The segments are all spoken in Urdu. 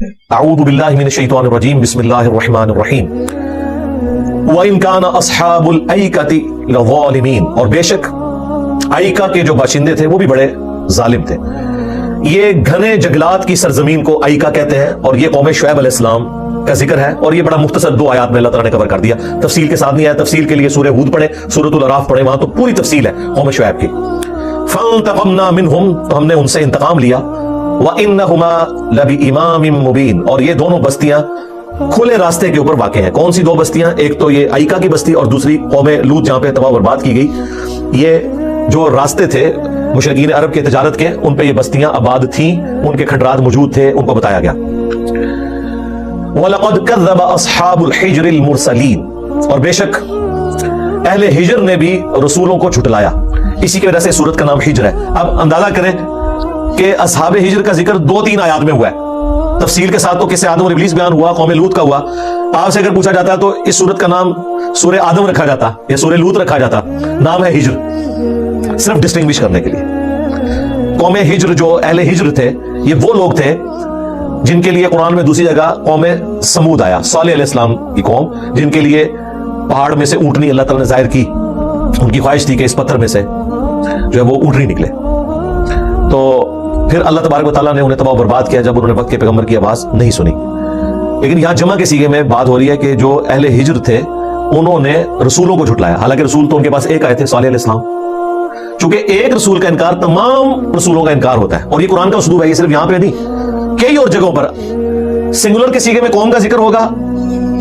اعوذ باللہ من الشیطان الرجیم بسم اللہ الرحمن الرحیم وَإِن كَانَ أَصْحَابُ الْأَيْكَةِ لَظَالِمِينَ، اور بے شک ایکا کے جو باشندے تھے وہ بھی بڑے ظالم تھے۔ یہ گھنے جنگلات کی سرزمین کو ایکا کہتے ہیں، اور یہ قوم شعیب علیہ السلام کا ذکر ہے، اور یہ بڑا مختصر 2 آیات میں اللہ تعالیٰ نے کور کر دیا، تفصیل کے ساتھ نہیں ہے۔ تفصیل کے لیے سورہ ہود پڑھیں، سورۃ الاعراف پڑھیں، وہاں تو پوری تفصیل ہے قوم شعیب کی۔ فَانْتَقَمْنَا مِنْهُمْ، تو ہم نے ان سے انتقام لیا، وَإِنَّهُمَا لَبِإِمَامٍ مُبِينٍ، اور یہ دونوں بستیاں کھلے راستے کے اوپر واقع ہیں۔ کون سی 2 بستیاں؟ ایک تو یہ ایکا کی بستی اور دوسری قوم لوط جہاں پہ تباہ و برباد کی گئی۔ یہ جو راستے تھے مشرکین عرب کے تجارت کے، ان پہ یہ بستیاں آباد تھیں، ان کے کھنڈرات موجود تھے، ان کو بتایا گیا۔ وَلَقَدْ كَذَّبَ أَصْحَابُ الْحِجْرِ الْمُرْسَلِينَ، اور بے شک اہل ہجر نے بھی رسولوں کو جھٹلایا، اسی کی وجہ سے سورت کا نام ہجر ہے۔ اب اندازہ کریں کہ اصحاب ہجر کا ذکر 2-3 آیات میں ہوا ہے، تفصیل کے ساتھ تو قصہ آدم اور ابلیس بیان ہوا، قوم لوط کا ہوا۔ آپ سے اگر پوچھا جاتا ہے تو اس سورت کا نام سورہ آدم رکھا جاتا یا سورہ لوط رکھا جاتا، نام ہے ہجر، صرف ڈسٹنگوش کرنے کے لیے۔ قوم ہجر جو اہل ہجر تھے، یہ وہ لوگ تھے جن کے لیے قرآن میں دوسری جگہ قوم سمود آیا، صالح علیہ السلام کی قوم، جن کے لیے پہاڑ میں سے اونٹنی اللہ تعالیٰ نے ظاہر کی، ان کی خواہش تھی کہ اس پتھر میں سے جو ہے وہ اونٹنی نکلے۔ تو پھر اللہ تبارک و تعالیٰ نے انہیں تباہ و برباد کیا جب انہوں نے وقت کے پیغمبر کی آواز نہیں سنی۔ لیکن یہاں جمع کے سیغے میں بات ہو رہی ہے کہ جو اہل ہجر تھے انہوں نے رسولوں کو جھٹلایا، حالانکہ رسول تو ان کے پاس ایک آئے تھے، صالح علیہ السلام۔ چونکہ ایک رسول کا انکار تمام رسولوں کا انکار ہوتا ہے، اور یہ قرآن کا اسلوب ہے، یہ صرف یہاں پہ نہیں، کئی اور جگہوں پر سنگولر کے سیغے میں قوم کا ذکر ہوگا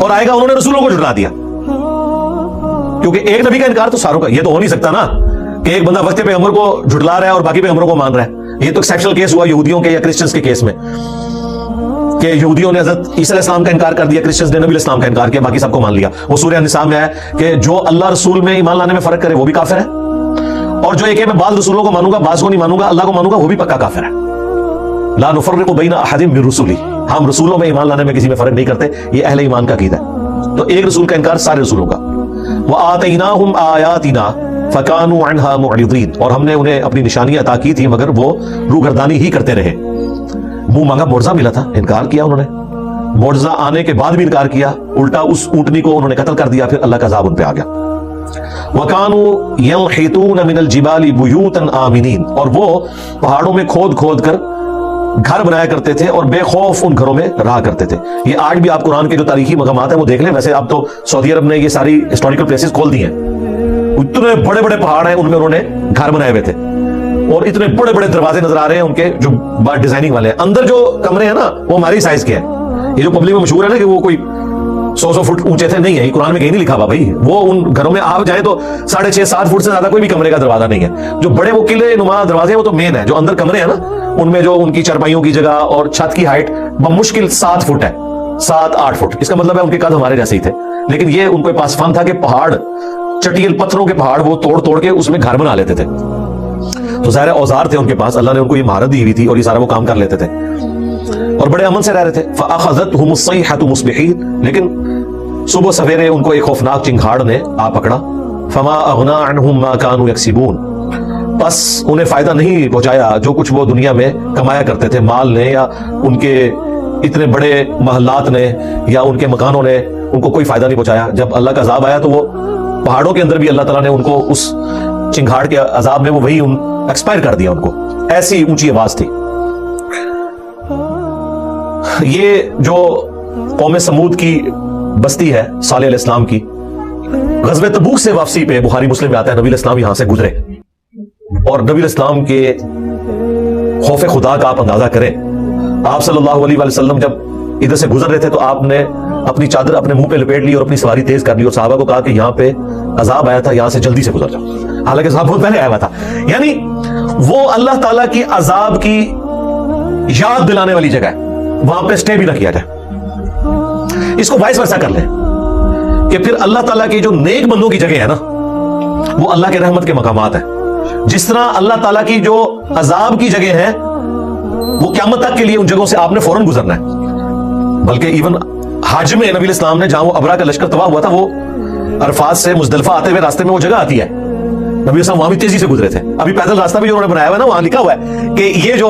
اور آئے گا انہوں نے رسولوں کو جھٹلا دیا، کیونکہ ایک نبی کا انکار تو ساروں کا، یہ تو ہو نہیں سکتا نا کہ ایک بندہ وقت پیغمبر کو جھٹلا رہا ہے اور باقی پیغمبروں کو مان رہا ہے۔ یہ تو ایکسیپشنل کیس ہوا یہودیوں کے یا کرسچنز کے کیس میں، کہ یہودیوں نے حضرت عیسیٰ علیہ السلام کا انکار کر دیا، کرسچنز نے نبی علیہ السلام کا انکار کیا، باقی سب کو مان لیا۔ وہ سورہ النساء میں ہے کہ جو اللہ رسول میں ایمان لانے میں فرق کرے وہ بھی کافر ہے، اور جو میں بعض رسولوں کو مانوں گا بعض کو نہیں مانوں گا، اللہ کو مانوں گا، وہ بھی پکا کافر ہے۔ لا نفرق بین احد من رسلی، ہم رسولوں میں ایمان لانے میں کسی میں فرق نہیں کرتے، یہ اہل ایمان کا عقیدہ ہے۔ تو ایک رسول کا انکار سارے رسولوں کا۔ وآتیناہم آیاتنا فکانوا عنہا معرضین، اور ہم نے انہیں اپنی نشانیاں عطا کی تھی مگر وہ روگردانی ہی کرتے رہے۔ منہ مانگا معجزہ ملا تھا، انکار کیا انہوں نے، معجزہ آنے کے بعد بھی انکار کیا، الٹا اس اونٹنی کو انہوں نے قتل کر دیا، پھر اللہ کا عذاب ان پہ آ گیا۔ وَكَانُوا يَنْحِتُونَ مِنَ الْجِبَالِ بُيُوتًا آمِنِينَ، اور وہ پہاڑوں میں کھود کھود کر گھر بنایا کرتے تھے اور بے خوف ان گھروں میں رہا کرتے تھے۔ یہ آج بھی آپ قرآن کے جو تاریخی مقامات ہیں وہ دیکھ لیں، ویسے اب تو سعودی عرب نے یہ ساری ہسٹوریکل پلیسز کھول دی ہیں، اتنے بڑے بڑے پہاڑ ہیں ان میں انہوں نے گھر بنائے ہوئے تھے، اور اتنے بڑے بڑے دروازے نظر آ رہے ہیں ان کے جو ڈیزائننگ والے ہیں۔ اندر جو کمرے ہیں نا وہ ہماری سائز کے ہیں، یہ جو پبلک میں مشہور ہے نا کہ وہ کوئی 100 فٹ اونچے تھے، نہیں ہے، یہ قرآن میں کہیں نہیں لکھا ہوا بھائی۔ وہ ان گھروں میں آپ جائیں تو 6.5-7 فٹ سے زیادہ کوئی بھی کمرے کا دروازہ نہیں ہے۔ جو بڑے وہ قلعے نما دروازے ہیں وہ تو مین ہے، جو اندر کمرے ہیں نا ان میں جو ان کی چرپائیوں کی جگہ اور چھت کی ہائٹ بمشکل 7 فٹ ہے، 7-8 فٹ۔ اس کا مطلب ہے ان کے قد ہمارے جیسے ہی تھے، لیکن یہ ان کو پاس فن تھا کہ پہاڑ، چٹیل پتھروں کے پہاڑ وہ توڑ توڑ کے اس میں گھر بنا لیتے تھے۔ تو ظاہر اوزار تھے ان کے پاس، اللہ نے ان کو یہ مہارت دی ہوئی تھی اور یہ سارا وہ کام کر لیتے تھے اور بڑے امن سے رہ رہے تھے۔ فَأَخَذَتْهُمُ الصَّيْحَةُ مُصْبِحِينَ، لیکن صبح سویرے ان کو ایک خوفناک چنگھاڑ نے آ پکڑا۔ فَمَا أَغْنَىٰ عَنْهُمْ مَا كَانُوا يَكْسِبُونَ، بس انہیں فائدہ نہیں پہنچایا جو کچھ وہ دنیا میں کمایا کرتے تھے، مال نے یا ان کے اتنے بڑے محلات نے یا ان کے مکانوں نے ان کو کوئی فائدہ نہیں پہنچایا۔ جب اللہ کا عذاب آیا تو وہ پہاڑوں کے اندر بھی اللہ تعالیٰ نے ان کو اس چنگھاڑ کے عذاب میں وہ وہی ایکسپائر کر دیا، ان کو ایسی اونچی آواز تھی۔ یہ جو قوم سمود کی بستی ہے صالح علیہ السلام کی، غزوہ تبوک سے واپسی پہ بخاری مسلم میں آتا ہے نبی علیہ السلام یہاں سے گزرے، اور نبی علیہ السلام کے خوف خدا کا آپ اندازہ کریں۔ آپ صلی اللہ علیہ وسلم جب ادھر سے گزر رہے تھے تو آپ نے اپنی چادر اپنے منہ پہ لپیٹ لی اور اپنی سواری تیز کر لی، اور صحابہ کو کہا کہ یہاں پہ عذاب آیا تھا، یہاں سے جلدی سے گزر جاؤ، حالانکہ عذاب بہت پہلے آیا ہوا تھا۔ یعنی وہ اللہ تعالیٰ کی عذاب کی یاد دلانے والی جگہ ہے، وہاں پہ اسٹے بھی نہ کیا جائے۔ اس کو وائس ورسا کر لیں کہ پھر اللہ تعالیٰ کی جو نیک بندوں کی جگہ ہے نا وہ اللہ کے رحمت کے مقامات ہیں، جس طرح اللہ تعالیٰ کی جو عذاب کی جگہ ہے وہ قیامت تک کے لیے ان جگہوں سے آپ نے فوراً گزرنا ہے۔ بلکہ ایون حج میں نبی اسلام نے جہاں وہ ابرا کا لشکر تباہ ہوا تھا، وہ عرفات سے مزدلفہ آتے ہوئے راستے میں وہ جگہ آتی ہے، نبی اسلام وہاں بھی تیزی سے گزرے تھے۔ ابھی پیدل راستہ بھی جو انہوں نے بنایا ہوا ہے نا وہاں لکھا ہوا ہے کہ یہ جو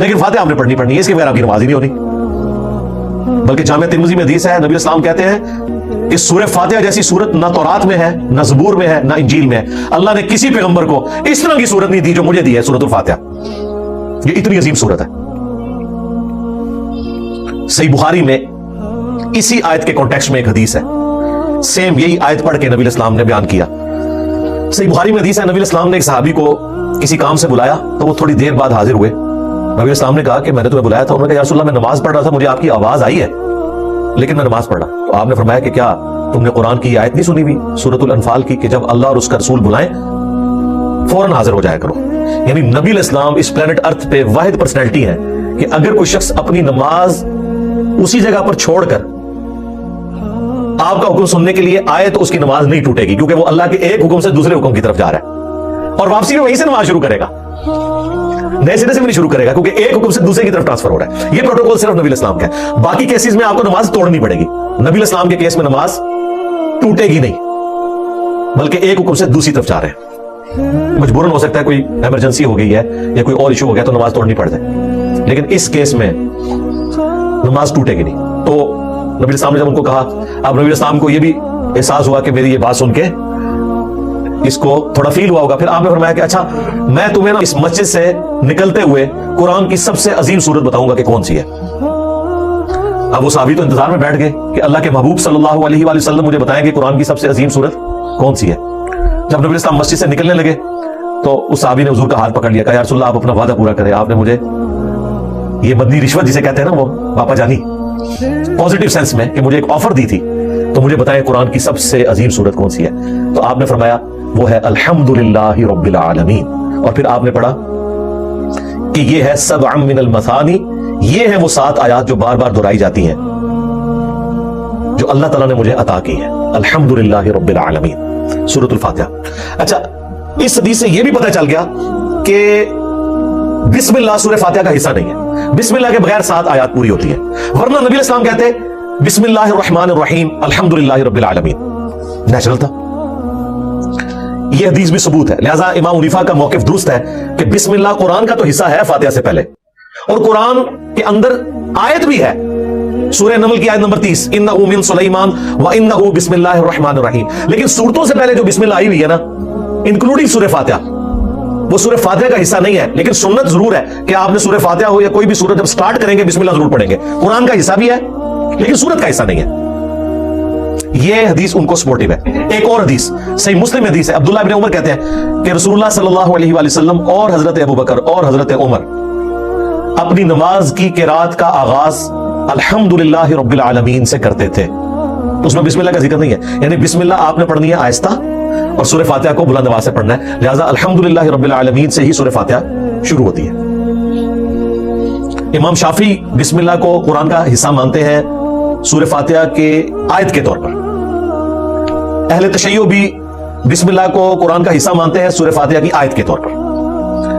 لیکن فاتحہ آپ نے پڑھنی ہے، اس کے بغیر آپ کی نماز ہی نہیں ہونی. بلکہ جامع ترمذی میں حدیث ہے، نبی اسلام کہتے ہیں کہ سورہ فاتحہ جیسی سورت نہ تورات میں ہے، نہ زبور میں ہے، نہ انجیل میں ہے. اللہ نے کسی پیغمبر کو اس طرح کی سورت نہیں دی جو مجھے دی ہے سورۃ الفاتحہ. یہ اتنی عظیم سورت ہے. صحیح بخاری میں اسی آیت کے کانٹیکسٹ میں ایک حدیث ہے، سیم یہی آیت پڑھ کے نبی الاسلام نے بیان کیا. صحیح بخاری میں حدیث ہے، نبی الاسلام نے ایک صحابی کو کسی کام سے بلایا تو وہ تھوڑی دیر بعد حاضر ہوئے. نبی الاسلام نے کہا کہ میں نے تمہیں بلایا تھا. انہوں نے کہا یا رسول اللہ میں نماز پڑھ رہا تھا، مجھے آپ کی آواز آئی ہے لیکن میں نماز پڑھ رہا. تو آپ نے فرمایا کہ کیا تم نے قرآن کی آیت نہیں سنی ہوئی سورۃ الانفال کی کہ جب اللہ اور اس کا رسول بلائیں فوراً حاضر ہو جایا کرو. یعنی نبی الاسلام اس پلانٹ ارتھ پہ واحد پرسنالٹی ہے کہ اگر کوئی شخص اپنی نماز اسی جگہ پر چھوڑ کر آپ کا حکم سننے کے لیے آئے تو اس کی نماز نہیں ٹوٹے گی، کیونکہ وہ اللہ کے ایک حکم سے دوسرے حکم کی طرف جا رہا ہے اور واپسی میں وہیں سے نماز شروع کرے گا، نئے سرے سے بھی نہیں شروع کرے گا، کیونکہ ایک حکم سے دوسرے کی طرف ٹرانسفر ہو رہا ہے. یہ پروٹوکول صرف نبی الاسلام کا ہے. باقی کیسز میں آپ کو نماز توڑنی پڑے گی. نبی الاسلام کے کیس میں نماز ٹوٹے گی نہیں، بلکہ ایک حکم سے دوسری طرف جا رہے ہیں. مجبوراً ہو سکتا ہے کوئی ایمرجنسی ہو گئی ہے یا کوئی اور ایشو ہو گیا تو نماز توڑنی پڑ جائے، لیکن اس کیس میں نماز ٹوٹے گی نہیں. تو نبی الاسلام نے جب ان کو کہا، اب نبی الاسلام کو یہ بھی احساس ہوا کہ میری یہ بات سن کے اس کو تھوڑا فیل ہوا ہوگا. پھر آپ نے فرمایا کہ اچھا میں تمہیں نا اس مسجد سے نکلتے ہوئے قرآن کی سب سے عظیم سورت بتاؤں گا کہ کون سی ہے. اب وہ صحابی تو انتظار میں بیٹھ گئے کہ اللہ کے محبوب صلی اللہ علیہ وآلہ وسلم مجھے بتائیں کہ قرآن کی سب سے عظیم سورت کون سی ہے. جب نبی الاسلام مسجد سے نکلنے لگے تو اس صحابی نے حضور کا ہاتھ پکڑ لیا، کہا یا رسول اللہ آپ اپنا وعدہ پورا کریں، آپ نے مجھے یہ مدنی رشوت جسے کہتے ہیں نا وہ باپا جانی پازیٹیو سینس میں کہ مجھے ایک آفر دی تھی، تو مجھے بتائیں قرآن کی سب سے عظیم سورت کون سی ہے. تو آپ نے فرمایا وہ ہے الحمدللہ رب العالمین. اور پھر آپ نے پڑھا کہ یہ ہے سبع من المثانی، یہ ہے وہ 7 آیات جو بار بار دہرائی جاتی ہیں جو اللہ تعالیٰ نے مجھے عطا کی ہے. الحمدللہ رب العالمین سورۃ الفاتحہ. اچھا اس حدیث سے یہ بھی پتہ چل گیا کہ بسم اللہ سورہ فاتحہ کا حصہ نہیں ہے. بسم اللہ کے بغیر 7 آیات پوری ہوتی ہیں، ورنہ نبی الاسلام کہتے بسم اللہ الرحمن الرحیم الحمدللہ رب العالمین. نیچرل تھا. یہ حدیث بھی ثبوت ہے. لہذا امام حنیفہ کا موقف درست ہے کہ بسم اللہ قرآن کا تو حصہ ہے فاتحہ سے پہلے، اور قرآن کے اندر آیت بھی ہے. سورہ نمل کی آیت نمبر 30 انہ من سلیمان وانہ بسم اللہ الرحمن الرحیم. لیکن سورتوں سے پہلے جو بسم اللہ آئی ہوئی ہے نا انکلوڈنگ سورہ فاتحہ، وہ سورہ فاتحہ کا حصہ نہیں ہے. لیکن سنت ضرور ہے کہ آپ نے سورہ فاتحہ ہو یا کوئی بھی سورت جب سٹارٹ کریں گے بسم اللہ ضرور پڑھیں گے. قرآن کا حصہ بھی ہے لیکن سورت کا حصہ نہیں ہے. یہ حدیث ان کو سپورٹیو ہے. ایک اور حدیث صحیح مسلم حدیث ہے، عبداللہ بن عمر کہتے ہیں کہ رسول اللہ صلی اللہ علیہ وآلہ وسلم اور حضرت ابو بکر اور حضرت عمر اپنی نماز کی قرات کا آغاز الحمدللہ رب العالمین سے کرتے تھے. اس میں بسم اللہ کا ذکر نہیں ہے، یعنی بسم اللہ آپ نے پڑھنی ہے آہستہ اور سورہ فاتحہ کو بلند آواز سے پڑھنا ہے. لہذا الحمدللہ رب العالمین سے ہی سورہ فاتحہ شروع ہوتی ہے. امام شافعی بسم اللہ کو قرآن کا حصہ مانتے ہیں سورہ فاتحہ کے آیت کے طور پر. اہل تشیع بھی بسم اللہ کو قرآن کا حصہ مانتے ہیں سورہ فاتحہ کی آیت کے طور پر.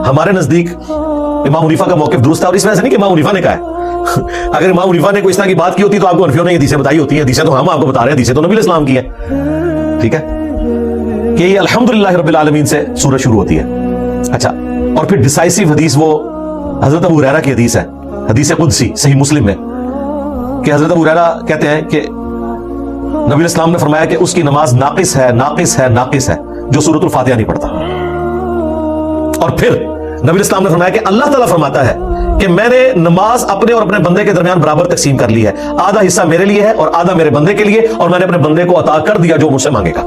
ہمارے نزدیک امام حنیفہ کا موقف درست ہے، اور اس وجہ سے نہیں کہ امام حنیفہ نے کہا ہے. اگر امام حنیفہ نے کوئی اس طرح کی بات کی ہوتی تو آپ کو حنفیوں نے یہ حدیثیں بتائی ہوتی ہیں. حدیثیں تو ہم آپ کو بتا رہے ہیں، حدیثیں تو نبی الاسلام کی ہیں. ٹھیک ہے کہ یہ الحمدللہ رب العالمین سے سورہ شروع ہوتی ہے. اچھا اور پھر ڈیسائسو حدیث وہ حضرت ابو ہریرہ کی حدیث ہے، حدیث قدسی صحیح مسلم میں، کہ حضرت ابو ہریرہ کہتے ہیں کہ نبی الاسلام نے فرمایا کہ اس کی نماز ناقص ہے ناقص ہے ناقص ہے جو سورۃ الفاتحہ نہیں پڑھتا. اور پھر نبی الاسلام نے فرمایا کہ اللہ تعالیٰ فرماتا ہے کہ میں نے نماز اپنے اور اپنے بندے کے درمیان برابر تقسیم کر لی ہے، آدھا حصہ میرے لیے ہے اور آدھا میرے بندے کے لیے، اور میں نے اپنے بندے کو عطا کر دیا جو مجھ سے مانگے گا.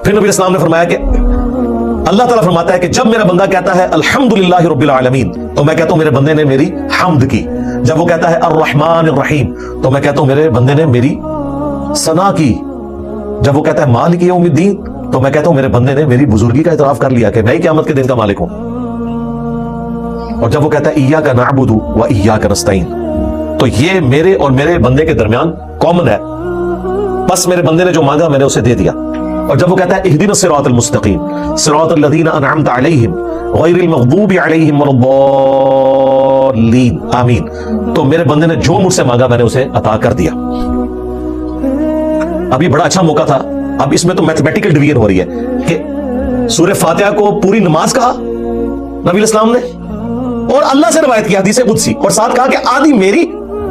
پھر نبی الاسلام نے فرمایا کہ اللہ تعالیٰ فرماتا ہے کہ جب میرا بندہ کہتا ہے الحمدللہ رب العالمین تو میں کہتا ہوں میرے بندے نے میری حمد کی. جب وہ کہتا ہے الرحمن الرحیم تو میں کہتا ہوں میرے بندے نے میری ثنا کی. جب وہ کہتا ہے مالک یوم الدین تو میں کہتا ہوں میرے بندے نے میری بزرگی کا اعتراف کر لیا کہ میں ہی قیامت کے دن کا مالک ہوں. اور جب وہ کہتا ہے ایاک نعبد و ایاک نستعین تو یہ میرے اور میرے بندے کے درمیان کامن ہے، بس میرے بندے نے جو مانگا میں نے اسے دے دیا. اور جب وہ کہتا ہے اہدنا الصراط المستقیم صراط الذین انعمت علیہم غیر المغضوب علیہم ولا الضالین آمین تو میرے بندے نے جو مجھ سے مانگا میں نے اسے عطا کر دیا. اب یہ بڑا اچھا موقع تھا. اب اس میں تو میتھمیٹیکل ڈویژن ہو رہی ہے کہ سورہ فاتحہ کو پوری نماز کہا نبی الاسلام نے اور اللہ سے روایت کی حدیث قدسی, اور ساتھ کہا کہ آدھی میری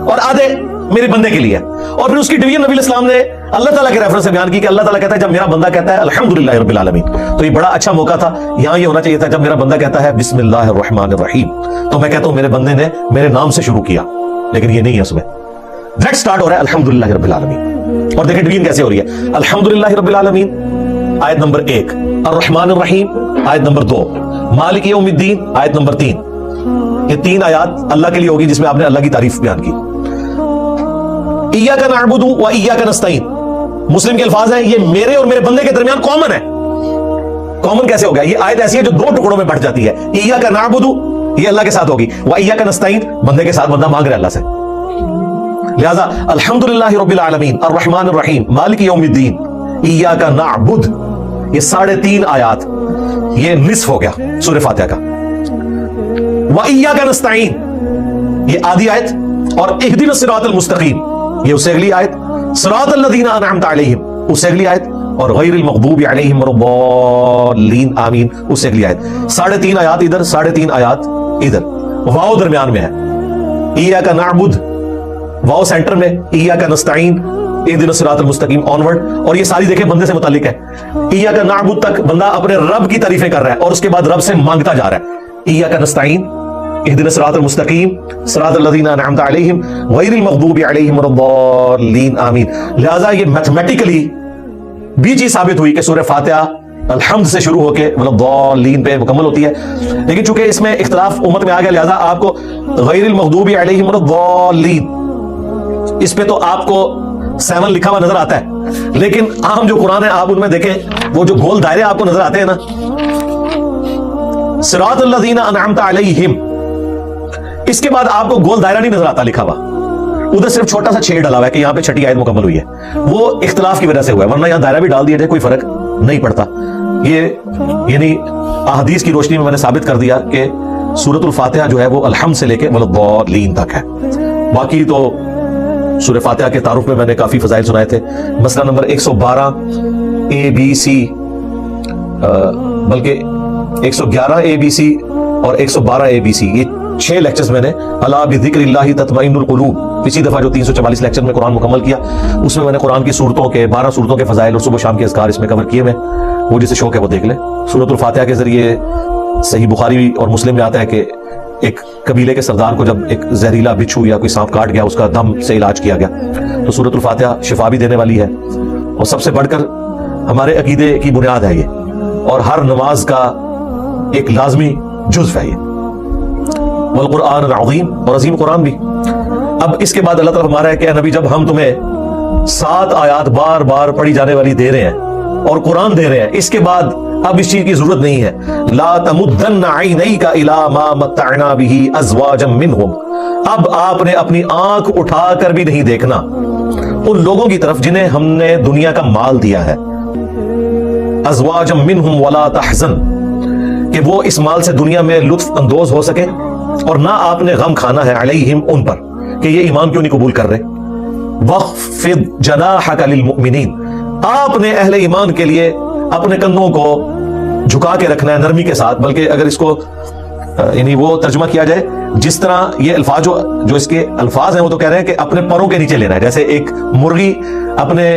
اور آدھے میرے بندے کے لیے. اور پھر اس کی ڈویژن نبی علیہ السلام نے اللہ تعالیٰ کے ریفرنس سے بیان کی کہ اللہ تعالیٰ کہتا ہے جب میرا بندہ کہتا ہے الحمدللہ رب العالمین, تو یہ بڑا اچھا موقع تھا, یہاں یہ ہونا چاہیے تھا جب میرا بندہ کہتا ہے بسم اللہ الرحمن الرحیم, تو میں کہتا ہوں میرے بندے نے میرے نام سے شروع کیا, لیکن یہ نہیں ہے. اس میں ڈائریکٹ سٹارٹ ہو رہا ہے الحمدللہ رب العالمین. اور دیکھیں ڈویژن کیسے ہو رہی ہے, الحمدللہ رب العالمین آیت نمبر 1, الرحمن الرحیم آیت نمبر 2, مالک یوم الدین آیت نمبر 3. یہ 3 آیات اللہ کے لیے ہوگی جس میں آپ نے اللہ کی تعریف بیان کی. ایاک نعبد و ایاک نستعین مسلم کے الفاظ ہیں, یہ میرے اور میرے بندے کے درمیان کامن ہے. کامن کیسے ہو گیا؟ یہ آیت ایسی ہے جو 2 ٹکڑوں میں بٹ جاتی ہے. ایاک نعبد یہ اللہ کے ساتھ ہوگی, و ایاک نستعین بندے کے ساتھ, بندہ مانگ رہا ہے اللہ سے. لہذا الحمدللہ رب العالمین الرحمن الرحیم مالک یوم الدین ایاک نعبد, یہ 3.5 آیات, یہ نصف ہو گیا سورہ فاتحہ کا. وَإِيَّاكَ نَسْتَعِينُ یہ آدھی آیت, اور اهدنا الصراط المستقیم یہ اس سے اگلی آیت, صراط الذین انعمت علیہم اس سے اگلی آیت, اور غیر المغضوب علیہم ولا الضالین آمین اس سے اگلی آیت. 3.5 آیات ادھر, 3.5 آیات ادھر, واو درمیان میں ہے. ایاک نعبد واو سینٹر میں, ایاک نستعین اهدنا الصراط المستقیم آنورڈ, اور یہ ساری دیکھیں بندے سے متعلق ہے. ایاک نعبد تک بندہ اپنے رب کی تعریفیں کر رہا ہے, اور اس کے بعد رب سے مانگتا جا رہا ہے. ایاک نستعین اهدنا الصراط المستقیم صراط الذین انعمت علیہم غیر المغضوب علیہم ولا الضالین آمین. لہذا یہ میتھمیٹیکلی بھی چیز ثابت ہوئی کہ سورہ فاتحہ الحمد سے شروع ہو کے ولا الضالین پہ مکمل ہوتی ہے. لیکن چونکہ اس میں اختلاف امت میں آ گیا, لہذا آپ کو غیر المغضوب علیہم ولا الضالین اس پہ تو آپ کو 7 لکھا ہوا نظر آتا ہے, لیکن عام جو قرآن ہے آپ ان میں دیکھیں وہ جو گول دائرے آپ کو نظر آتے ہیں نا, صراط الذین انعمت علیہم, اس کے بعد آپ کو گول دائرہ نہیں نظر آتا لکھا ہوا, ادھر صرف چھوٹا سا چھیڑ ڈلا ہوا ہے کہ یہاں پہ 6 آیت مکمل ہوئی ہے. وہ اختلاف کی وجہ سے ہوا ہے, ورنہ یہاں دائرہ بھی ڈال دیا جائے کوئی فرق نہیں پڑتا. یہ یعنی احادیث کی روشنی میں نے ثابت کر دیا کہ سورۃ الفاتحہ جو ہے وہ الحمد سے لے کے ولا الضالین تک ہے. باقی تو سورہ فاتحہ کے تعارف میں نے کافی فضائل سنائے تھے. مسئلہ نمبر 112 ABC, بلکہ 111 ABC اور 112 ABC, یہ 6 لیکچرز میں نے الا بذکر اللہ تطمئن القلوب, پچھلی دفعہ جو 344 لیکچر میں قرآن مکمل کیا اس میں نے قرآن کی صورتوں کے 12 صورتوں کے فضائل اور صبح شام کے اذکار اس میں کور کیے ہوئے. وہ جسے شوق ہے وہ دیکھ لے. سورۃ الفاتحہ کے ذریعے صحیح بخاری اور مسلم میں آتا ہے کہ ایک قبیلے کے سردار کو جب ایک زہریلا بچھو یا کوئی سانپ کاٹ گیا, اس کا دم سے علاج کیا گیا, تو سورۃ الفاتحہ شفا بھی دینے والی ہے, اور سب سے بڑھ کر ہمارے عقیدے کی بنیاد ہے یہ, اور ہر نماز کا ایک لازمی جزو ہے یہ. والقرآن العظیم, اور عظیم قرآن بھی. اب اس کے بعد اللہ تعالیٰ ہمارا ہے کہ اے نبی جب ہم تمہیں 7 آیات بار بار پڑھی جانے والی دے رہے ہیں اور قرآن دے رہے ہیں, اس کے بعد اب اس چیز کی ضرورت نہیں ہے. لا تمدن عینیک الی ما متعنا به ازواجا منہم, اب آپ نے اپنی آنکھ اٹھا کر بھی نہیں دیکھنا ان لوگوں کی طرف جنہیں ہم نے دنیا کا مال دیا ہے. ازواجا منہم ولا تحزن, کہ وہ اس مال سے دنیا میں لطف اندوز ہو سکے, اور نہ آپ نے غم کھانا ہے علیہم ان پر کہ یہ ایمان کیوں نہیں قبول کر رہے. وَخْفِضْ جَنَاحَكَ لِلْمُؤْمِنِينَ, آپ نے اہل ایمان کے لیے اپنے کندھوں کو جھکا کے رکھنا ہے نرمی کے ساتھ. بلکہ اگر اس کو یعنی وہ ترجمہ کیا جائے جس طرح یہ الفاظ جو اس کے الفاظ ہیں وہ تو کہہ رہے ہیں کہ اپنے پروں کے نیچے لینا ہے. جیسے ایک مرغی اپنے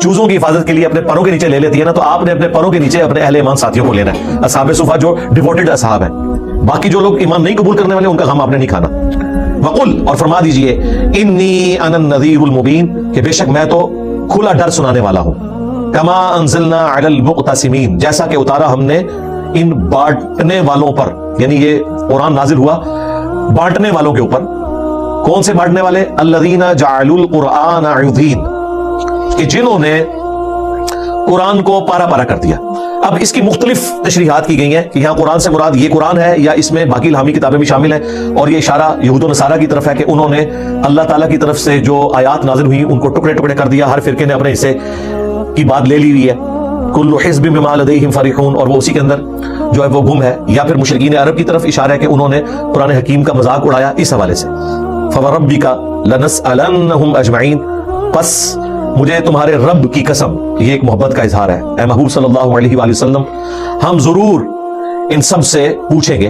چوزوں کی حفاظت کے لیے اپنے پروں کے نیچے لے لیتی ہے نا, تو آپ نے اپنے پروں کے نیچے اپنے اہل ایمان ساتھیوں کو لینا ہے, اصحاب صفہ جو ڈیووٹڈ اصحاب ہیں. باقی جو لوگ ایمان نہیں قبول کرنے والے ان کا غم آپ نے نہیں کھانا. وقل, اور فرما دیجئے, انی انا النذیر المبین, کہ بے شک میں تو کھلا ڈر سنانے والا ہوں. کما انزلنا علی المقتسمین, جیسا کہ اتارا ہم نے ان بانٹنے والوں پر, یعنی یہ قرآن نازل ہوا بانٹنے والوں کے اوپر. کون سے بانٹنے والے؟ الذین جعلوا القرآن عضین, کہ جنہوں نے قرآن کو پارا پارا کر دیا. اب اس کی مختلف تشریحات کی گئی ہیں کہ یہاں قرآن سے مراد یہ قرآن ہے یا اس میں باقی الہامی کتابیں بھی شامل ہیں, اور یہ اشارہ یہود و نصارہ کی طرف ہے کہ انہوں نے اللہ تعالیٰ کی طرف سے جو آیات نازل ہوئی ان کو ٹکڑے ٹکڑے کر دیا, ہر فرقے نے اپنے حصے کی بات لے لی ہوئی ہے. کل حزب بما لدیہم فرحون, اور وہ اسی کے اندر جو ہے وہ گم ہے. یا پھر مشرکین عرب کی طرف اشارہ ہے کہ انہوں نے قرآن حکیم کا مذاق اڑایا اس حوالے سے. فوربک لنسألنہم اجمعین, پس مجھے تمہارے رب کی قسم, یہ ایک محبت کا اظہار ہے. اے محبوب صلی اللہ علیہ وآلہ وسلم, ہم ضرور ان سب سے پوچھیں گے.